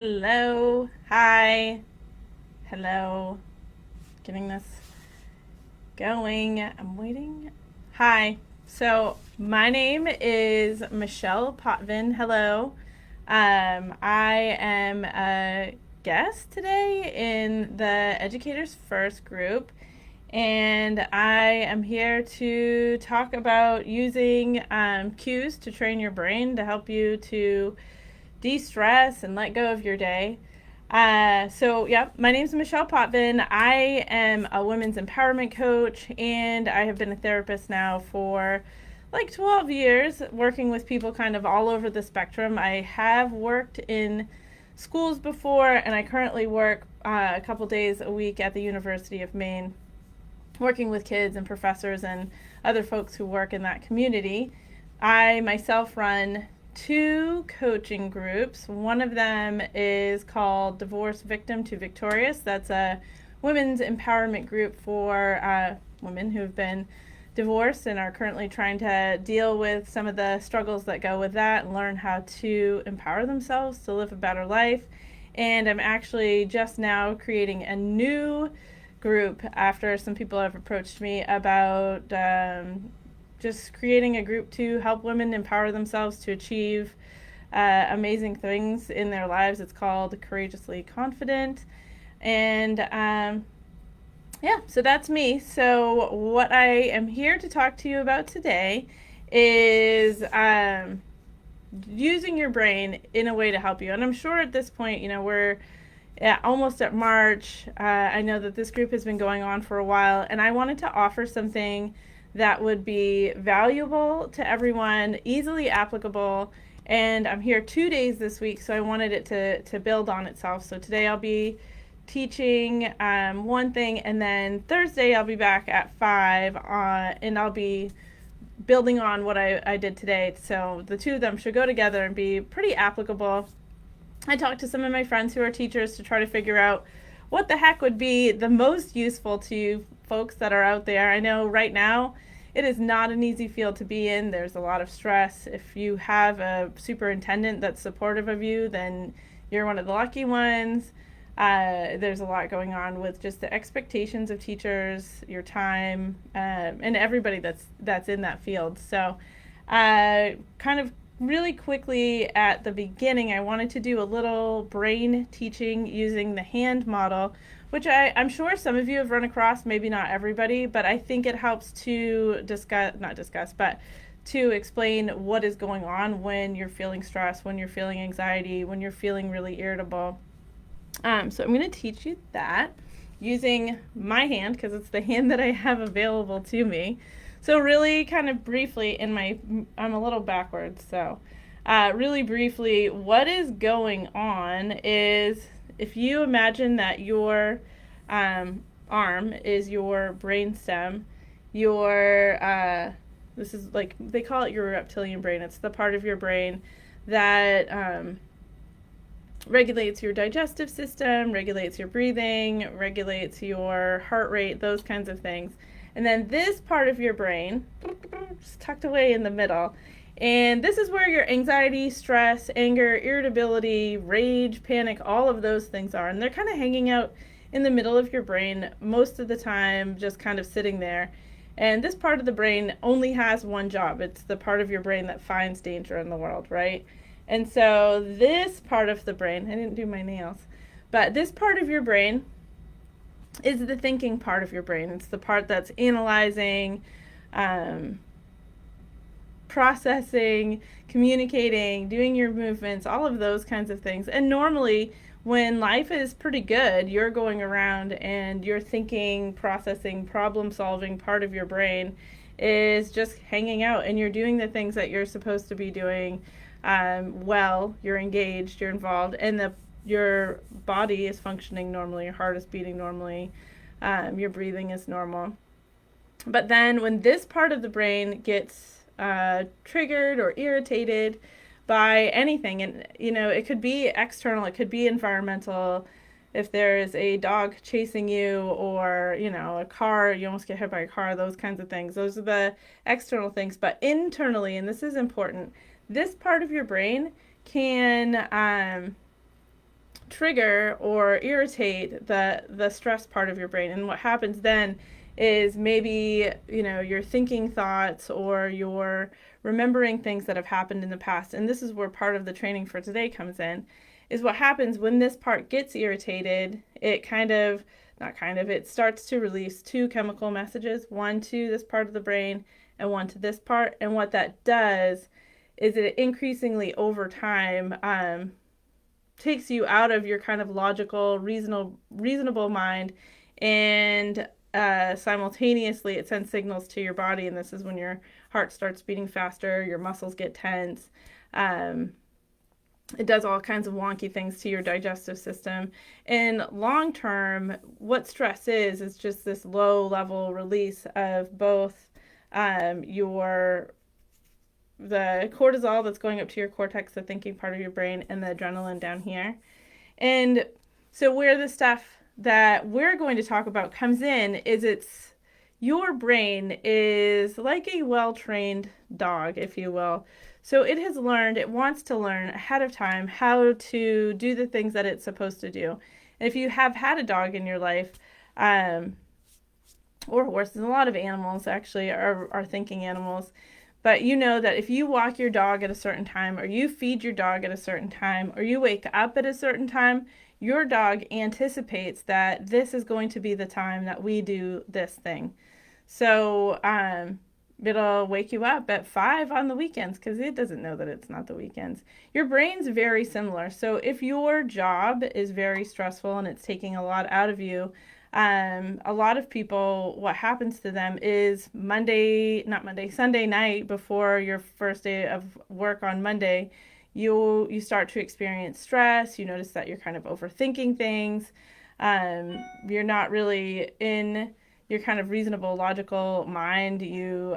Hello. Hi. Hello. Getting this going. I'm waiting. Hi. So, my name is Michaele Potvin. Hello. I am a guest today in the Educators First group, and I am here to talk about using cues to train your brain to help you to de-stress and let go of your day. Yeah, my name is Michaele Potvin. I am a women's empowerment coach, and I have been a therapist now for like 12 years, working with people kind of all over the spectrum. I have worked in schools before, and I currently work a couple days a week at the University of Maine, working with kids and professors and other folks who work in that community. I myself run two coaching groups. One of them is called Divorce Victim to Victorious. That's a women's empowerment group for women who have been divorced and are currently trying to deal with some of the struggles that go with that and learn how to empower themselves to live a better life. And I'm actually just now creating a new group after some people have approached me about just creating a group to help women empower themselves to achieve amazing things in their lives. It's called Courageously Confident. And yeah, so that's me. So, what I am here to talk to you about today is using your brain in a way to help you. And I'm sure at this point, we're almost at March. I know that this group has been going on for a while, and I wanted to offer something that would be valuable to everyone, easily applicable. And I'm here 2 days this week, so I wanted it to build on itself. So today I'll be teaching one thing, and then Thursday I'll be back at 5, and I'll be building on what I did today. So the two of them should go together and be pretty applicable. I talked to some of my friends who are teachers to try to figure out what the heck would be the most useful to folks that are out there. I know right now it is not an easy field to be in. There's a lot of stress. If you have a superintendent that's supportive of you, then you're one of the lucky ones. There's a lot going on with just the expectations of teachers, your time, and everybody that's in that field. So, kind of really quickly at the beginning, I wanted to do a little brain teaching using the hand model, which I'm sure some of you have run across, maybe not everybody, but I think it helps to not discuss, but to explain what is going on when you're feeling stress, when you're feeling anxiety, when you're feeling really irritable. So I'm going to teach you that using my hand because it's the hand that I have available to me. So really kind of briefly I'm a little backwards, so really briefly, what is going on is if you imagine that your arm is your brain stem, this is like, they call it your reptilian brain. It's the part of your brain that regulates your digestive system, regulates your breathing, regulates your heart rate, those kinds of things. And then this part of your brain is tucked away in the middle. And this is where your anxiety, stress, anger, irritability, rage, panic, all of those things are. And they're kind of hanging out in the middle of your brain most of the time, just kind of sitting there. And this part of the brain only has one job. It's the part of your brain that finds danger in the world, right? And so this part of the brain, I didn't do my nails, but this part of your brain is the thinking part of your brain. It's the part that's analyzing, processing, communicating, doing your movements, all of those kinds of things. And normally, when life is pretty good, you're going around and your thinking, processing, problem solving part of your brain is just hanging out, and you're doing the things that you're supposed to be doing. You're engaged, you're involved, and your body is functioning normally, your heart is beating normally, your breathing is normal. But then when this part of the brain gets triggered or irritated by anything, and it could be external, it could be environmental. If there's a dog chasing you, or a car, you almost get hit by a car, those kinds of things, those are the external things. But internally, and this is important, this part of your brain can trigger or irritate the stress part of your brain. And what happens then is maybe, you're thinking thoughts or you're remembering things that have happened in the past. And this is where part of the training for today comes in, is what happens when this part gets irritated. It it starts to release two chemical messages, one to this part of the brain and one to this part. And what that does is it increasingly over time takes you out of your kind of logical, reasonable mind, and simultaneously it sends signals to your body. And this is when your heart starts beating faster, your muscles get tense. It does all kinds of wonky things to your digestive system. And long term, what stress is just this low level release of both the cortisol that's going up to your cortex, the thinking part of your brain, and the adrenaline down here. And so where the stuff that we're going to talk about comes in is your brain is like a well-trained dog, if you will. So it wants to learn ahead of time how to do the things that it's supposed to do. And if you have had a dog in your life, or horses, a lot of animals actually are thinking animals, but you know that if you walk your dog at a certain time, or you feed your dog at a certain time, or you wake up at a certain time, your dog anticipates that this is going to be the time that we do this thing. So it'll wake you up at 5 on the weekends because it doesn't know that it's not the weekends. Your brain's very similar. So if your job is very stressful and it's taking a lot out of you, a lot of people, what happens to them is Sunday night before your first day of work on Monday, you start to experience stress. You notice that you're kind of overthinking things. You're not really in your kind of reasonable, logical mind. You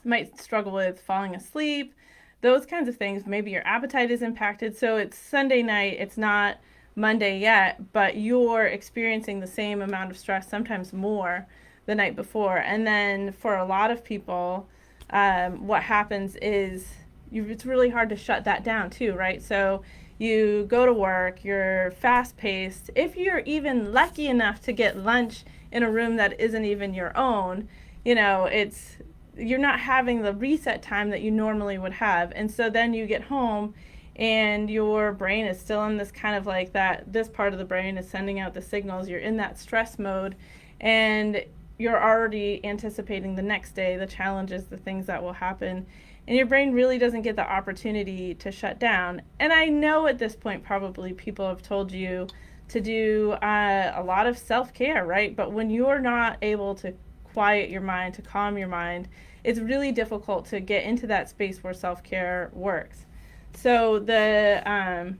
might struggle with falling asleep, those kinds of things. Maybe your appetite is impacted. So it's Sunday night, it's not Monday yet, but you're experiencing the same amount of stress, sometimes more, the night before. And then for a lot of people, what happens is it's really hard to shut that down too, right? So you go to work, you're fast paced. If you're even lucky enough to get lunch in a room that isn't even your own, you're not having the reset time that you normally would have. And so then you get home and your brain is still in this kind of like that, this part of the brain is sending out the signals. You're in that stress mode and you're already anticipating the next day, the challenges, the things that will happen. And your brain really doesn't get the opportunity to shut down. And I know at this point probably people have told you to do a lot of self-care, right? But when you're not able to quiet your mind, to calm your mind, it's really difficult to get into that space where self-care works. So the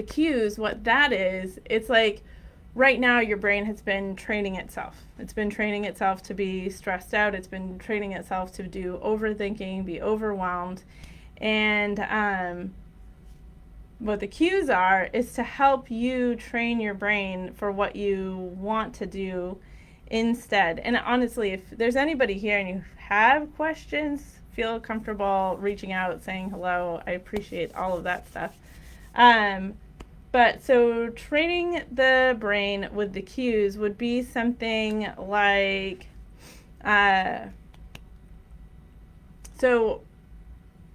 cues, what that is, it's like right now your brain has been training itself. It's been training itself to be stressed out. It's been training itself to do overthinking, be overwhelmed. And what the cues are is to help you train your brain for what you want to do instead. And honestly, if there's anybody here and you have questions, feel comfortable reaching out, saying hello. I appreciate all of that stuff. But so training the brain with the cues would be something like, so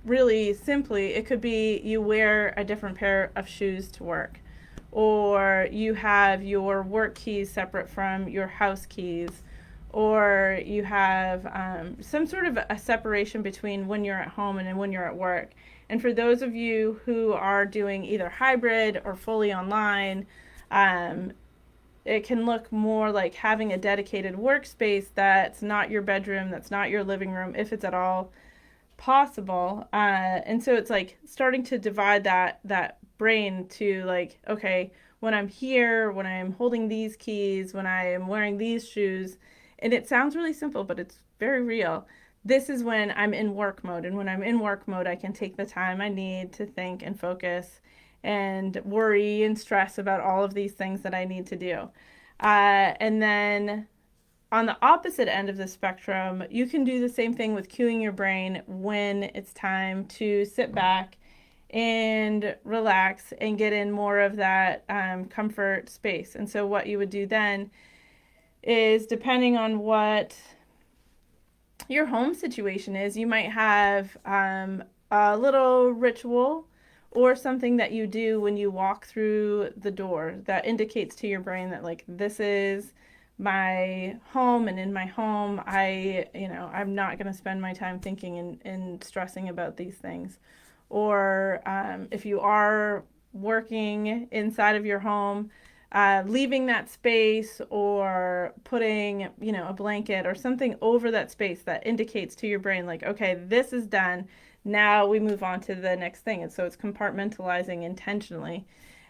really simply, it could be you wear a different pair of shoes to work, or you have your work keys separate from your house keys, or you have some sort of a separation between when you're at home and when you're at work. And for those of you who are doing either hybrid or fully online, it can look more like having a dedicated workspace that's not your bedroom, that's not your living room, if it's at all possible. And so it's like starting to divide that brain to like, okay, when I'm here, when I'm holding these keys, when I am wearing these shoes, and it sounds really simple, but it's very real. This is when I'm in work mode. And when I'm in work mode, I can take the time I need to think and focus and worry and stress about all of these things that I need to do. And then on the opposite end of the spectrum, you can do the same thing with cueing your brain when it's time to sit back and relax and get in more of that comfort space. And so, what you would do then is, depending on what your home situation is, you might have a little ritual or something that you do when you walk through the door that indicates to your brain that, like, this is my home, and in my home I'm not going to spend my time thinking and stressing about these things. Or if you are working inside of your home, leaving that space or putting, a blanket or something over that space that indicates to your brain, like, okay, this is done. Now we move on to the next thing. And so it's compartmentalizing intentionally.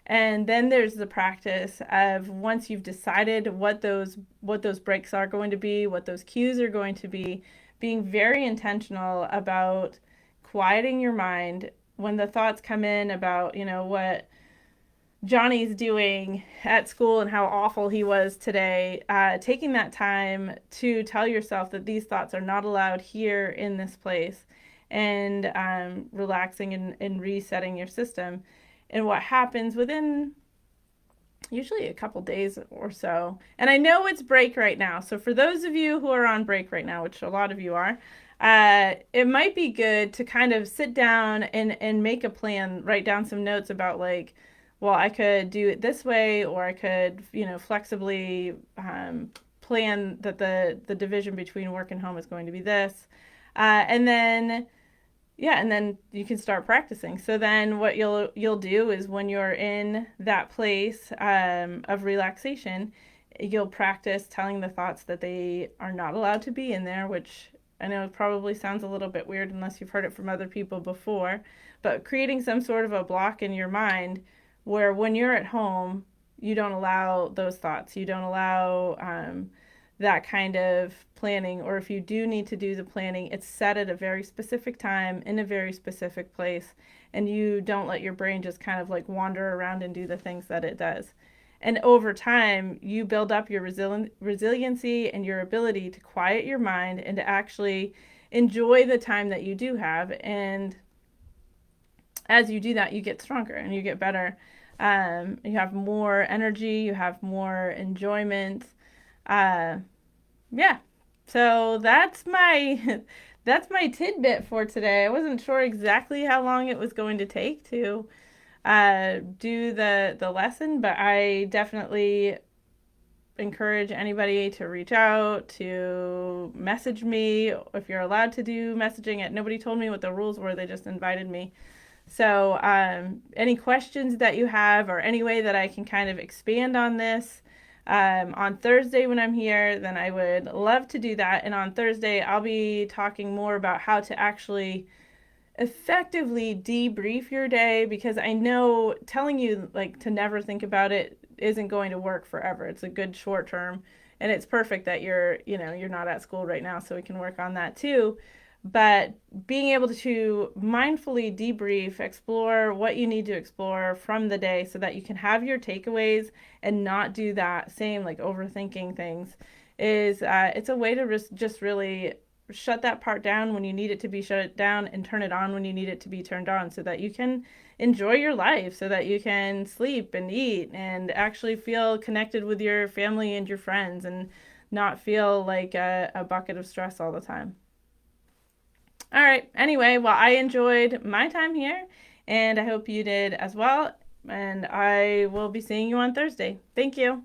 And then there's the practice of, once you've decided what those breaks are going to be, what those cues are going to be, being very intentional about quieting your mind when the thoughts come in about, what Johnny's doing at school and how awful he was today, taking that time to tell yourself that these thoughts are not allowed here in this place, and relaxing and resetting your system. And what happens within usually a couple days or so. And I know it's break right now. So for those of you who are on break right now, which a lot of you are, it might be good to kind of sit down and make a plan, write down some notes about, like, well, I could do it this way, or I could, flexibly plan that the division between work and home is going to be this. And then yeah, and then you can start practicing. So then what you'll do is, when you're in that place of relaxation, you'll practice telling the thoughts that they are not allowed to be in there, which I know probably sounds a little bit weird unless you've heard it from other people before, but creating some sort of a block in your mind where, when you're at home, you don't allow those thoughts. You don't allow that kind of planning. Or if you do need to do the planning, it's set at a very specific time in a very specific place, and you don't let your brain just kind of like wander around and do the things that it does. And over time, you build up your resiliency and your ability to quiet your mind and to actually enjoy the time that you do have. And as you do that, you get stronger and you get better. You have more energy, you have more enjoyment. Uh, yeah. So that's my that's my tidbit for today. I wasn't sure exactly how long it was going to take to do the lesson, but I definitely encourage anybody to reach out, to message me if you're allowed to do messaging. Nobody told me what the rules were, they just invited me. So any questions that you have, or any way that I can kind of expand on this on Thursday when I'm here, then I would love to do that. And on Thursday, I'll be talking more about how to actually effectively debrief your day, because I know telling you, like, to never think about it isn't going to work forever. It's a good short term, and it's perfect that you're not at school right now, so we can work on that too. But being able to mindfully debrief, explore what you need to explore from the day, so that you can have your takeaways and not do that same, like, overthinking things, is it's a way to just really shut that part down when you need it to be shut down, and turn it on when you need it to be turned on, so that you can enjoy your life, so that you can sleep and eat and actually feel connected with your family and your friends, and not feel like a bucket of stress all the time. All right. Anyway, well, I enjoyed my time here, and I hope you did as well. And I will be seeing you on Thursday. Thank you.